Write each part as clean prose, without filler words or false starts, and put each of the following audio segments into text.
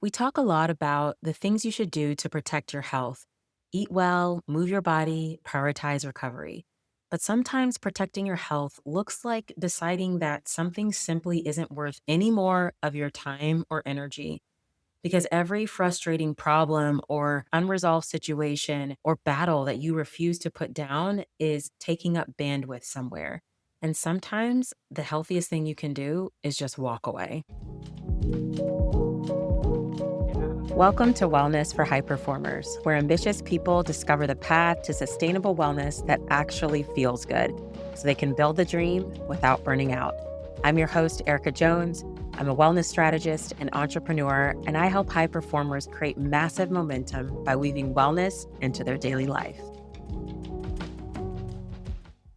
We talk a lot about the things you should do to protect your health. Eat well, move your body, prioritize recovery. But sometimes protecting your health looks like deciding that something simply isn't worth any more of your time or energy. Because every frustrating problem or unresolved situation or battle that you refuse to put down is taking up bandwidth somewhere. And sometimes the healthiest thing you can do is just walk away. Yeah. Welcome to Wellness for High Performers, where ambitious people discover the path to sustainable wellness that actually feels good so they can build the dream without burning out. I'm your host, Erica Jones. I'm a wellness strategist and entrepreneur, and I help high performers create massive momentum by weaving wellness into their daily life.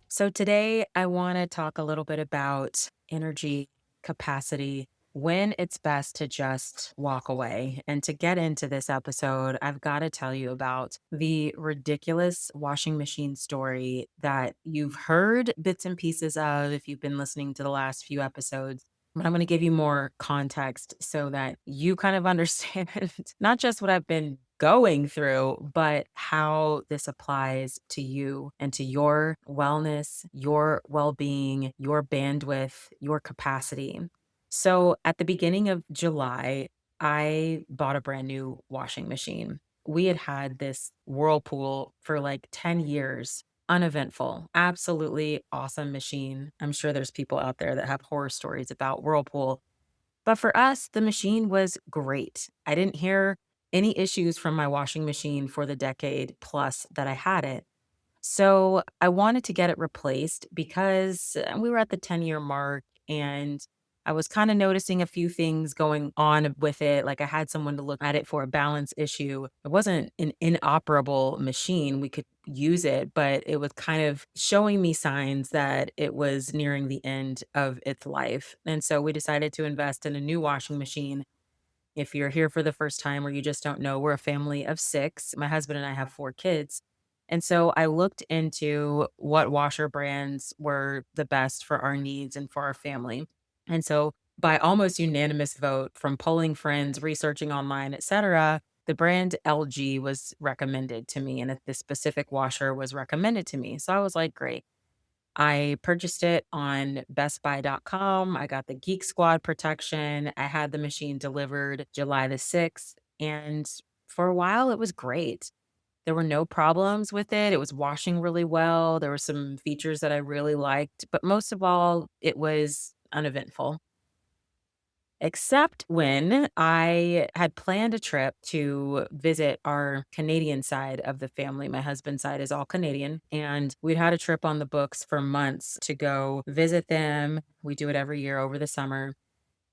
So, today I want to talk a little bit about energy, capacity, when it's best to just walk away. And to get into this episode, I've got to tell you about the ridiculous washing machine story that you've heard bits and pieces of if you've been listening to the last few episodes. But I'm going to give you more context so that you kind of understand not just what I've been going through, but how this applies to you and to your wellness, your well being, your bandwidth, your capacity. So at the beginning of July, I bought a brand new washing machine. We had had this Whirlpool for like 10 years, uneventful, absolutely awesome machine. I'm sure there's people out there that have horror stories about Whirlpool, but for us, the machine was great. I didn't hear any issues from my washing machine for the decade plus that I had it. So I wanted to get it replaced because we were at the 10-year mark and I was kind of noticing a few things going on with it. Like I had someone to look at it for a balance issue. It wasn't an inoperable machine. We could use it, but it was kind of showing me signs that it was nearing the end of its life. And so we decided to invest in a new washing machine. If you're here for the first time or you just don't know, we're a family of six. My husband and I have four kids. And so I looked into what washer brands were the best for our needs and for our family. And so by almost unanimous vote from polling friends, researching online, etc., the brand LG was recommended to me and this specific washer was recommended to me. So I was like, great. I purchased it on bestbuy.com. I got the Geek Squad protection. I had the machine delivered July the 6th. And for a while, it was great. There were no problems with it. It was washing really well. There were some features that I really liked, but most of all, it was uneventful. Except when I had planned a trip to visit our Canadian side of the family. My husband's side is all Canadian, and we'd had a trip on the books for months to go visit them. We do it every year over the summer.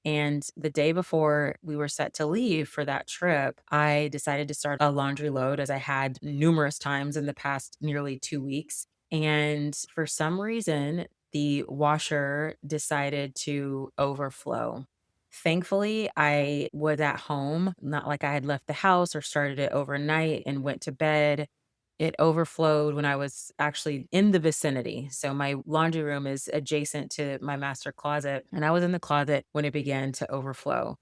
And the day before we were set to leave for that trip, I decided to start a laundry load as I had numerous times in the past nearly 2 weeks. And for some reason, the washer decided to overflow. Thankfully, I was at home, not like I had left the house or started it overnight and went to bed. It overflowed when I was actually in the vicinity. So my laundry room is adjacent to my master closet, and I was in the closet when it began to overflow.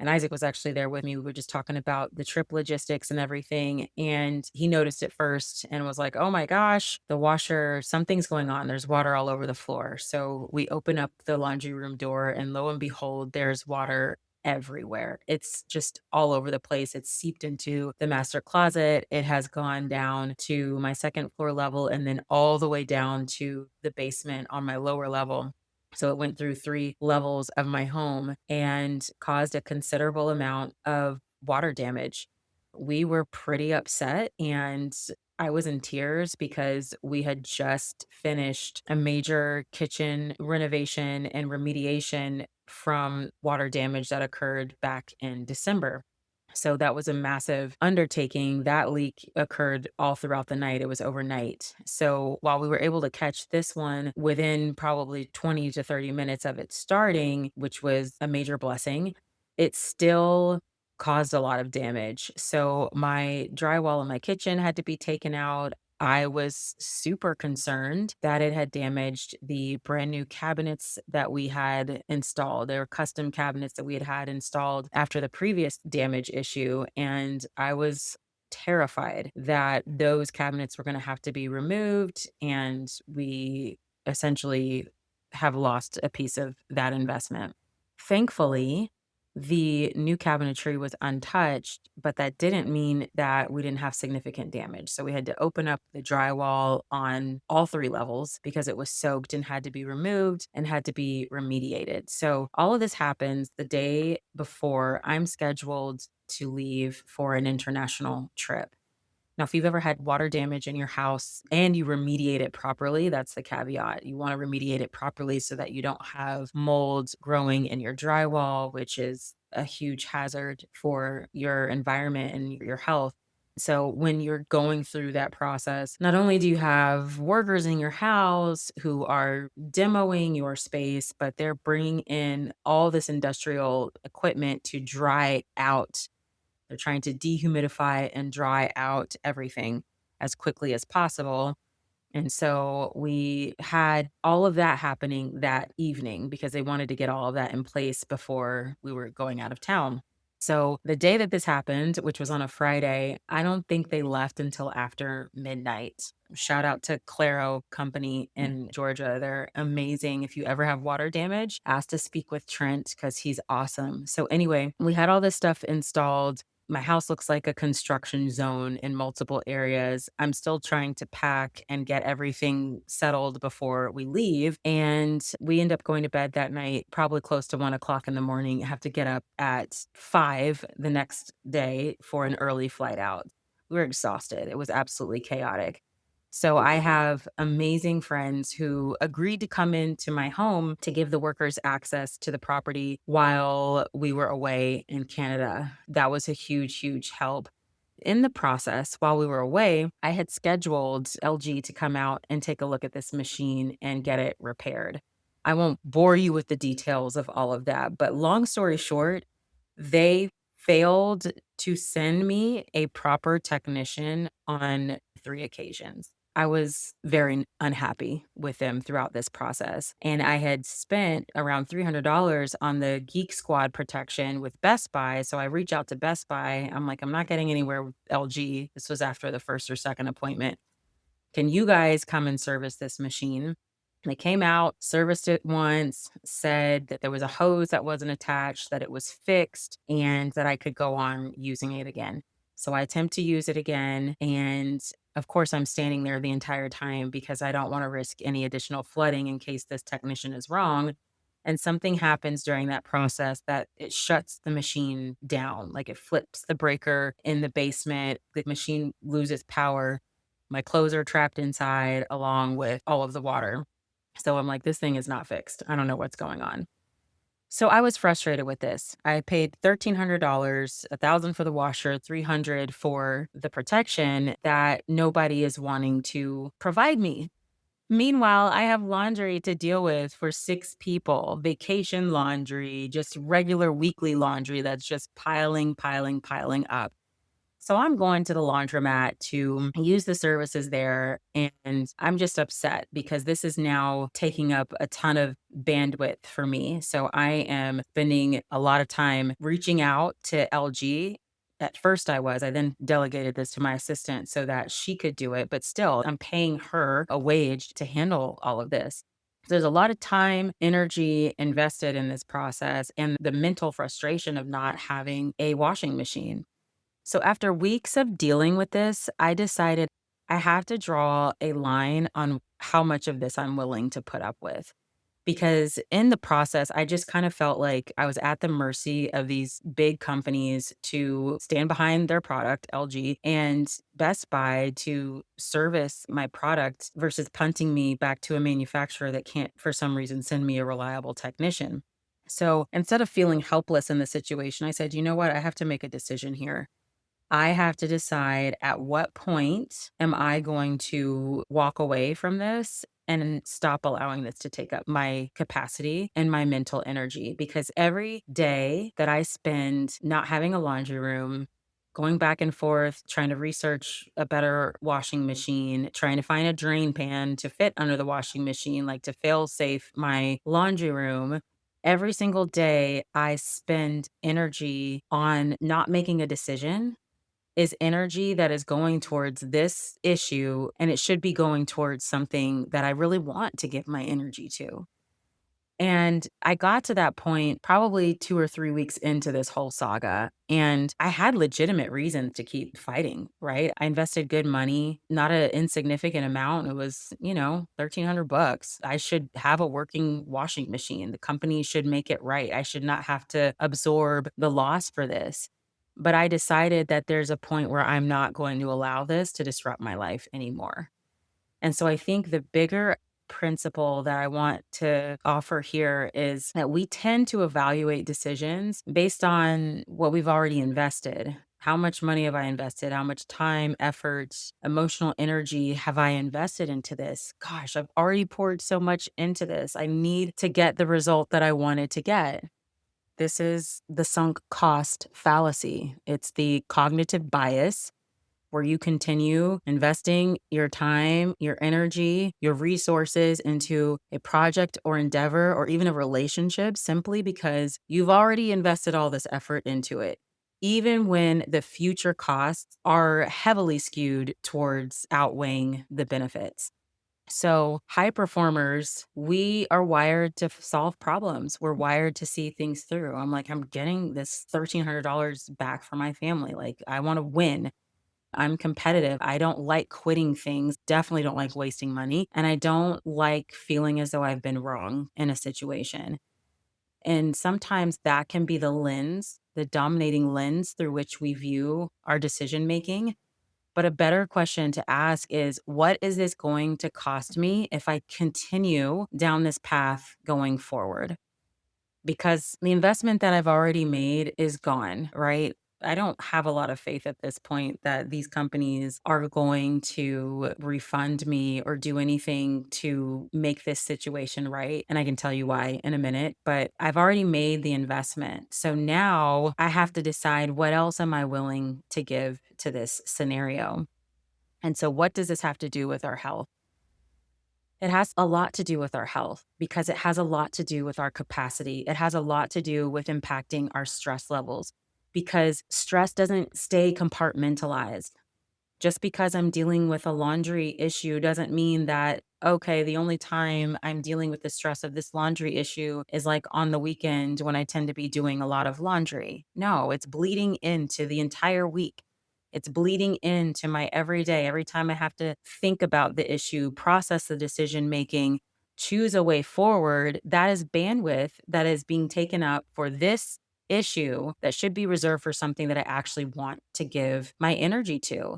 And Isaac was actually there with me. We were just talking about the trip logistics and everything. And he noticed it first and was like, oh my gosh, the washer, something's going on. There's water all over the floor. So we open up the laundry room door, and lo and behold, there's water everywhere. It's just all over the place. It's seeped into the master closet. It has gone down to my second floor level and then all the way down to the basement on my lower level. So it went through three levels of my home and caused a considerable amount of water damage. We were pretty upset and I was in tears because we had just finished a major kitchen renovation and remediation from water damage that occurred back in December. So that was a massive undertaking. That leak occurred all throughout the night. It was overnight. So while we were able to catch this one within probably 20 to 30 minutes of it starting, which was a major blessing, it still caused a lot of damage. So my drywall in my kitchen had to be taken out. I was super concerned that it had damaged the brand new cabinets that we had installed. They were custom cabinets that we had had installed after the previous damage issue. And I was terrified that those cabinets were going to have to be removed. And we essentially have lost a piece of that investment. Thankfully, the new cabinetry was untouched, but that didn't mean that we didn't have significant damage. So we had to open up the drywall on all three levels because it was soaked and had to be removed and had to be remediated. So all of this happens the day before I'm scheduled to leave for an international trip. Now, if you've ever had water damage in your house and you remediate it properly, that's the caveat. You want to remediate it properly so that you don't have mold growing in your drywall, which is a huge hazard for your environment and your health. So, when you're going through that process, not only do you have workers in your house who are demoing your space, but they're bringing in all this industrial equipment to dry out. They're trying to dehumidify and dry out everything as quickly as possible. And so we had all of that happening that evening because they wanted to get all of that in place before we were going out of town. So the day that this happened, which was on a Friday, I don't think they left until after midnight. Shout out to Claro Company in Georgia. They're amazing. If you ever have water damage, ask to speak with Trent because he's awesome. So, anyway, we had all this stuff installed. My house looks like a construction zone in multiple areas. I'm still trying to pack and get everything settled before we leave. And we end up going to bed that night, probably close to 1 o'clock in the morning. Have to get up at 5 the next day for an early flight out. We were exhausted. It was absolutely chaotic. So I have amazing friends who agreed to come into my home to give the workers access to the property while we were away in Canada. That was a huge, huge help. In the process, while we were away, I had scheduled LG to come out and take a look at this machine and get it repaired. I won't bore you with the details of all of that, but long story short, they failed to send me a proper technician on 3 occasions. I was very unhappy with them throughout this process, and I had spent around $300 on the Geek Squad protection with Best Buy, so I reach out to Best Buy. I'm like, "I'm not getting anywhere with LG." This was after the first or second appointment. "Can you guys come and service this machine?" They came out, serviced it once, said that there was a hose that wasn't attached, that it was fixed, and that I could go on using it again. So I attempt to use it again. And of course, I'm standing there the entire time because I don't want to risk any additional flooding in case this technician is wrong. And something happens during that process that it shuts the machine down, like it flips the breaker in the basement. The machine loses power. My clothes are trapped inside along with all of the water. So I'm like, this thing is not fixed. I don't know what's going on. So I was frustrated with this. I paid $1,300, 1,000 for the washer, 300 for the protection that nobody is wanting to provide me. Meanwhile, I have laundry to deal with for 6 people, vacation laundry, just regular weekly laundry that's just piling up. So I'm going to the laundromat to use the services there, and I'm just upset because this is now taking up a ton of bandwidth for me. So I am spending a lot of time reaching out to LG. At first I then delegated this to my assistant so that she could do it, but still I'm paying her a wage to handle all of this. There's a lot of time, energy invested in this process and the mental frustration of not having a washing machine. So after weeks of dealing with this, I decided I have to draw a line on how much of this I'm willing to put up with. Because in the process, I just kind of felt like I was at the mercy of these big companies to stand behind their product, LG, and Best Buy to service my product versus punting me back to a manufacturer that can't, for some reason, send me a reliable technician. So instead of feeling helpless in the situation, I said, you know what? I have to make a decision here. I have to decide at what point am I going to walk away from this and stop allowing this to take up my capacity and my mental energy. Because every day that I spend not having a laundry room, going back and forth, trying to research a better washing machine, trying to find a drain pan to fit under the washing machine, like to fail safe my laundry room. Every single day, I spend energy on not making a decision is energy that is going towards this issue, and it should be going towards something that I really want to give my energy to. And I got to that point probably 2 or 3 weeks into this whole saga, and I had legitimate reasons to keep fighting, right? I invested good money, not an insignificant amount. It was, 1,300 bucks. I should have a working washing machine. The company should make it right. I should not have to absorb the loss for this. But I decided that there's a point where I'm not going to allow this to disrupt my life anymore. And so I think the bigger principle that I want to offer here is that we tend to evaluate decisions based on what we've already invested. How much money have I invested? How much time, effort, emotional energy have I invested into this? Gosh, I've already poured so much into this. I need to get the result that I wanted to get. This is the sunk cost fallacy. It's the cognitive bias where you continue investing your time, your energy, your resources into a project or endeavor or even a relationship simply because you've already invested all this effort into it. Even when the future costs are heavily skewed towards outweighing the benefits. So, high performers, we are wired to solve problems. We're wired to see things through. I'm like, I'm getting this $1,300 back for my family. Like, I want to win. I'm competitive. I don't like quitting things, definitely don't like wasting money, and I don't like feeling as though I've been wrong in a situation. And sometimes that can be the lens, the dominating lens through which we view our decision making. But a better question to ask is, what is this going to cost me if I continue down this path going forward? Because the investment that I've already made is gone, right? I don't have a lot of faith at this point that these companies are going to refund me or do anything to make this situation right. And I can tell you why in a minute, but I've already made the investment. So now I have to decide, what else am I willing to give to this scenario? And so, what does this have to do with our health? It has a lot to do with our health because it has a lot to do with our capacity. It has a lot to do with impacting our stress levels because stress doesn't stay compartmentalized. Just because I'm dealing with a laundry issue doesn't mean that, okay, the only time I'm dealing with the stress of this laundry issue is like on the weekend when I tend to be doing a lot of laundry. No, it's bleeding into the entire week. It's bleeding into my everyday. Every time I have to think about the issue, process the decision making, choose a way forward, that is bandwidth that is being taken up for this issue that should be reserved for something that I actually want to give my energy to.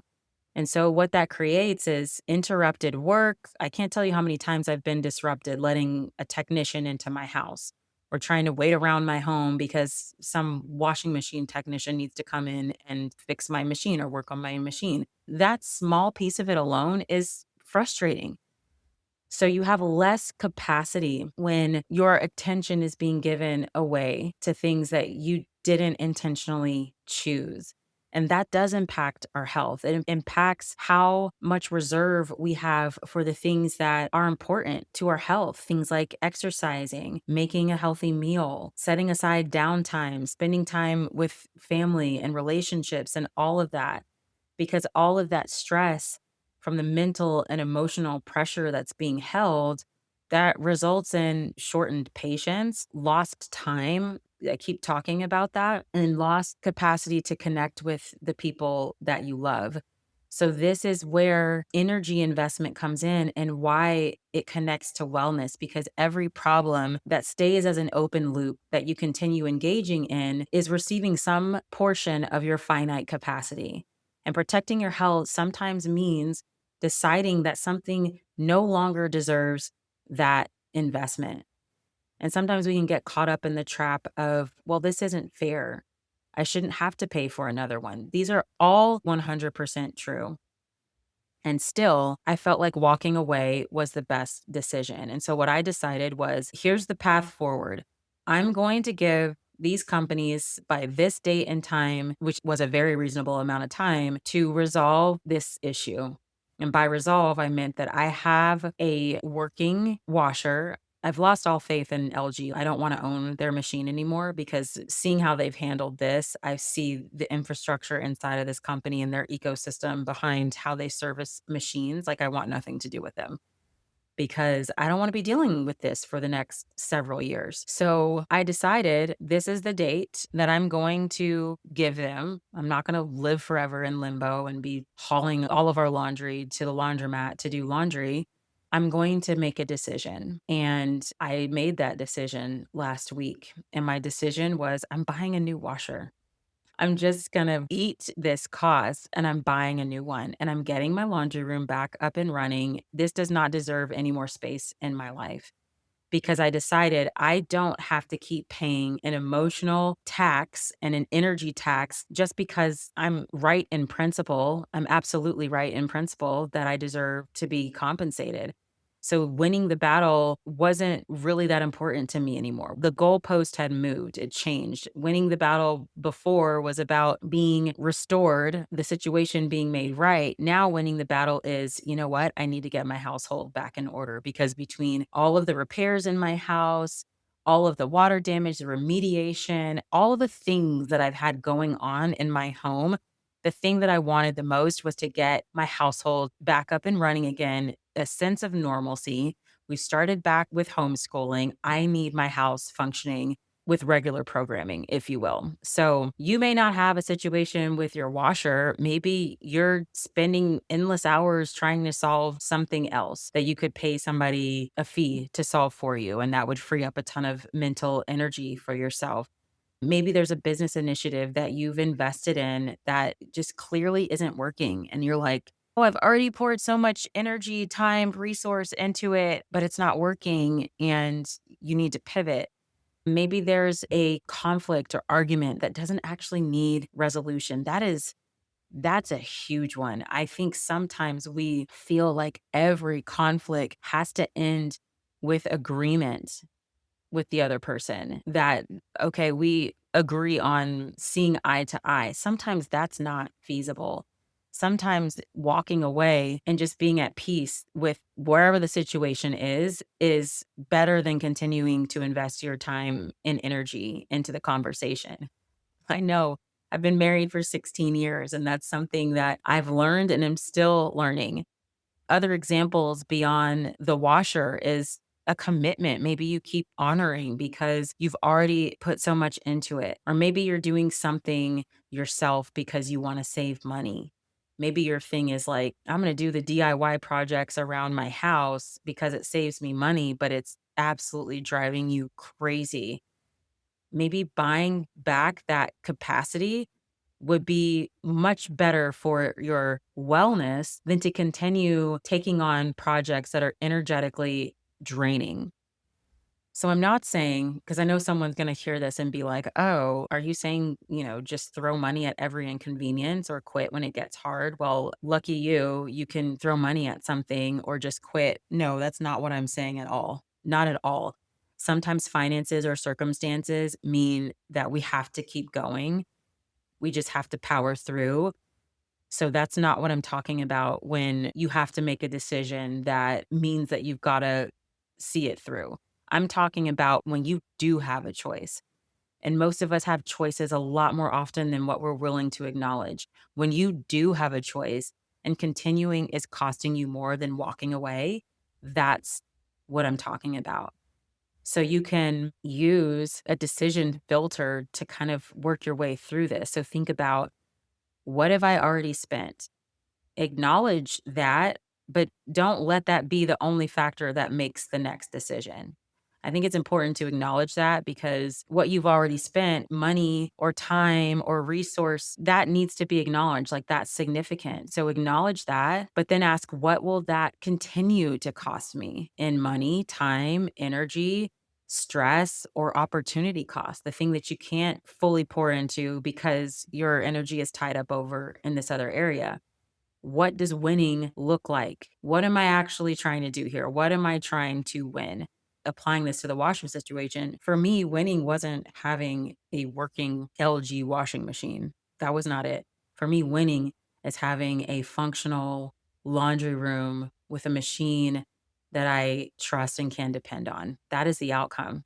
And so what that creates is interrupted work. I can't tell you how many times I've been disrupted letting a technician into my house or trying to wait around my home because some washing machine technician needs to come in and fix my machine or work on my machine. That small piece of it alone is frustrating. So you have less capacity when your attention is being given away to things that you didn't intentionally choose. And that does impact our health. It impacts how much reserve we have for the things that are important to our health. Things like exercising, making a healthy meal, setting aside downtime, spending time with family and relationships, and all of that because all of that stress from the mental and emotional pressure that's being held that results in shortened patience, lost time. I keep talking about that and lost capacity to connect with the people that you love. So, this is where energy investment comes in and why it connects to wellness because every problem that stays as an open loop that you continue engaging in is receiving some portion of your finite capacity. And protecting your health sometimes means deciding that something no longer deserves that investment. And sometimes we can get caught up in the trap of, well, this isn't fair. I shouldn't have to pay for another one. These are all 100% true. And still, I felt like walking away was the best decision. And so what I decided was, here's the path forward. I'm going to give these companies by this date and time, which was a very reasonable amount of time, to resolve this issue. And by resolve, I meant that I have a working washer. I've lost all faith in LG. I don't want to own their machine anymore because seeing how they've handled this, I see the infrastructure inside of this company and their ecosystem behind how they service machines. Like, I want nothing to do with them because I don't want to be dealing with this for the next several years. So I decided this is the date that I'm going to give them. I'm not going to live forever in limbo and be hauling all of our laundry to the laundromat to do laundry. I'm going to make a decision. And I made that decision last week. And my decision was I'm buying a new washer. I'm just gonna eat this cost and I'm buying a new one and I'm getting my laundry room back up and running. This does not deserve any more space in my life because I decided I don't have to keep paying an emotional tax and an energy tax just because I'm right in principle. I'm absolutely right in principle that I deserve to be compensated. So winning the battle wasn't really that important to me anymore. The goalpost had moved, it changed. Winning the battle before was about being restored, the situation being made right. Now, winning the battle is, you know what? I need to get my household back in order because between all of the repairs in my house, all of the water damage, the remediation, all of the things that I've had going on in my home, the thing that I wanted the most was to get my household back up and running again, a sense of normalcy. We started back with homeschooling. I need my house functioning with regular programming, if you will. So you may not have a situation with your washer. Maybe you're spending endless hours trying to solve something else that you could pay somebody a fee to solve for you. And that would free up a ton of mental energy for yourself. Maybe there's a business initiative that you've invested in that just clearly isn't working. And you're like, oh, I've already poured so much energy, time, resource into it, but it's not working and you need to pivot. Maybe there's a conflict or argument that doesn't actually need resolution. That's a huge one. I think sometimes we feel like every conflict has to end with agreement with the other person that, okay, we agree on seeing eye to eye. Sometimes that's not feasible. Sometimes walking away and just being at peace with wherever the situation is better than continuing to invest your time and energy into the conversation. I know I've been married for 16 years, and that's something that I've learned and am still learning. Other examples beyond the washer is a commitment. Maybe you keep honoring because you've already put so much into it. Or maybe you're doing something yourself because you want to save money. Maybe your thing is like, I'm going to do the DIY projects around my house because it saves me money, but it's absolutely driving you crazy. Maybe buying back that capacity would be much better for your wellness than to continue taking on projects that are energetically draining. So I'm not saying, because I know someone's going to hear this and be like, oh, are you saying, just throw money at every inconvenience or quit when it gets hard? Well, lucky you, you can throw money at something or just quit. No, that's not what I'm saying at all. Not at all. Sometimes finances or circumstances mean that we have to keep going. We just have to power through. So that's not what I'm talking about when you have to make a decision that means that you've got to see it through. I'm talking about when you do have a choice. And most of us have choices a lot more often than what we're willing to acknowledge. When you do have a choice and continuing is costing you more than walking away, that's what I'm talking about. So you can use a decision filter to kind of work your way through this. So think about, what have I already spent? Acknowledge that, but don't let that be the only factor that makes the next decision. I think it's important to acknowledge that because what you've already spent, money or time or resource, that needs to be acknowledged. Like, that's significant. So acknowledge that, but then ask, what will that continue to cost me in money, time, energy, stress, or opportunity cost? The thing that you can't fully pour into because your energy is tied up over in this other area. What does winning look like? What am I actually trying to do here? What am I trying to win? applying this to the washer situation, for me, winning wasn't having a working LG washing machine. That was not it. For me, winning is having a functional laundry room with a machine that I trust and can depend on. That is the outcome.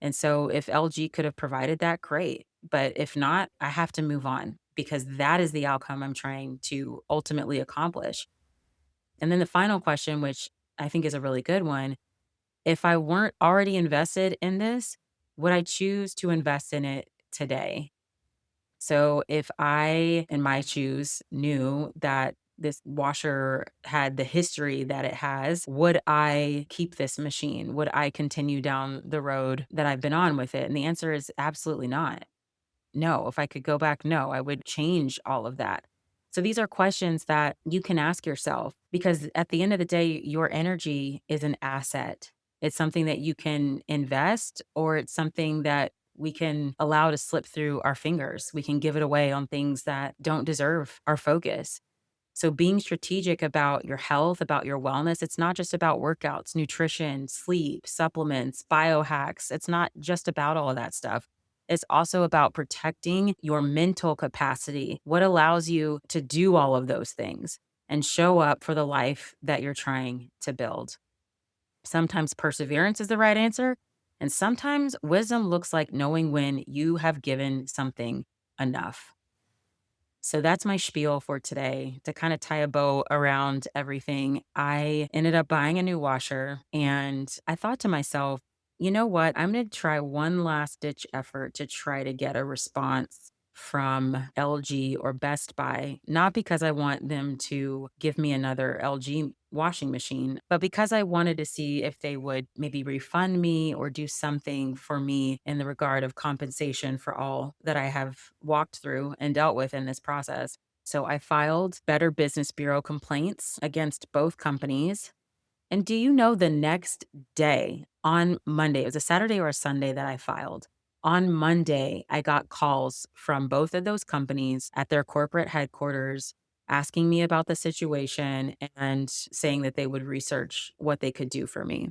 And so if LG could have provided that, great. But if not, I have to move on because that is the outcome I'm trying to ultimately accomplish. And then the final question, which I think is a really good one, if I weren't already invested in this, would I choose to invest in it today? So if I, in my shoes, knew that this washer had the history that it has, would I keep this machine? Would I continue down the road that I've been on with it? And the answer is absolutely not. No, if I could go back, no, I would change all of that. So these are questions that you can ask yourself because at the end of the day, your energy is an asset. It's something that you can invest or it's something that we can allow to slip through our fingers. We can give it away on things that don't deserve our focus. So being strategic about your health, about your wellness, it's not just about workouts, nutrition, sleep, supplements, biohacks. It's not just about all of that stuff. It's also about protecting your mental capacity, what allows you to do all of those things and show up for the life that you're trying to build. Sometimes perseverance is the right answer, and sometimes wisdom looks like knowing when you have given something enough. So that's my spiel for today. To kind of tie a bow around everything, I ended up buying a new washer and I thought to myself, you know what? I'm going to try one last ditch effort to try to get a response from LG or Best Buy, not because I want them to give me another LG washing machine, but because I wanted to see if they would maybe refund me or do something for me in the regard of compensation for all that I have walked through and dealt with in this process. So I filed Better Business Bureau complaints against both companies. And do you know the next day on Monday, it was a Saturday or a Sunday that I filed. On Monday, I got calls from both of those companies at their corporate headquarters asking me about the situation and saying that they would research what they could do for me.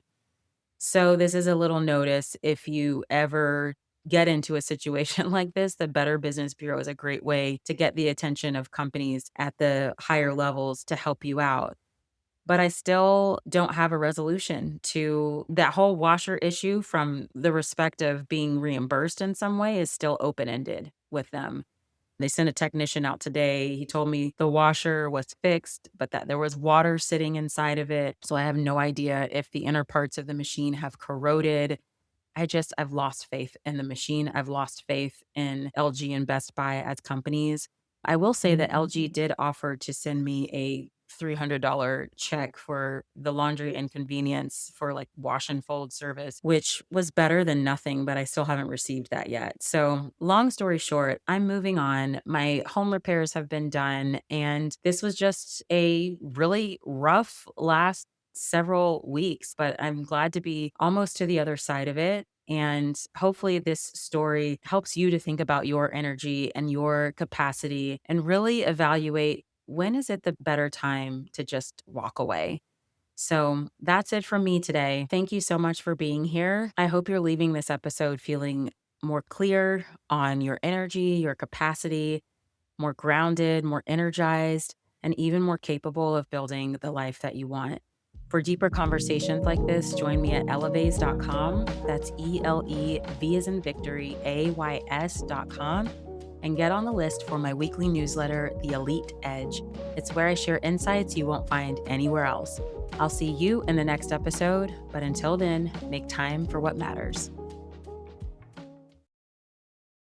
So, this is a little notice if you ever get into a situation like this, the Better Business Bureau is a great way to get the attention of companies at the higher levels to help you out. But I still don't have a resolution to that whole washer issue from the respect of being reimbursed in some way is still open-ended with them. They sent a technician out today. He told me the washer was fixed, but that there was water sitting inside of it. So I have no idea if the inner parts of the machine have corroded. I've lost faith in the machine. I've lost faith in LG and Best Buy as companies. I will say that LG did offer to send me a $300 check for the laundry inconvenience for like wash and fold service, which was better than nothing, but I still haven't received that yet. So, long story short, I'm moving on. My home repairs have been done, and this was just a really rough last several weeks, but I'm glad to be almost to the other side of it. And hopefully, this story helps you to think about your energy and your capacity and really evaluate when is it the better time to just walk away. So that's it from me today. Thank you so much for being here. I hope you're leaving this episode feeling more clear on your energy, your capacity, more grounded, more energized, and even more capable of building the life that you want. For deeper conversations like this, join me at elevays.com. That's ELEV as in victory, AYS.com. And get on the list for my weekly newsletter, The Elite Edge. It's where I share insights you won't find anywhere else. I'll see you in the next episode, but until then, make time for what matters.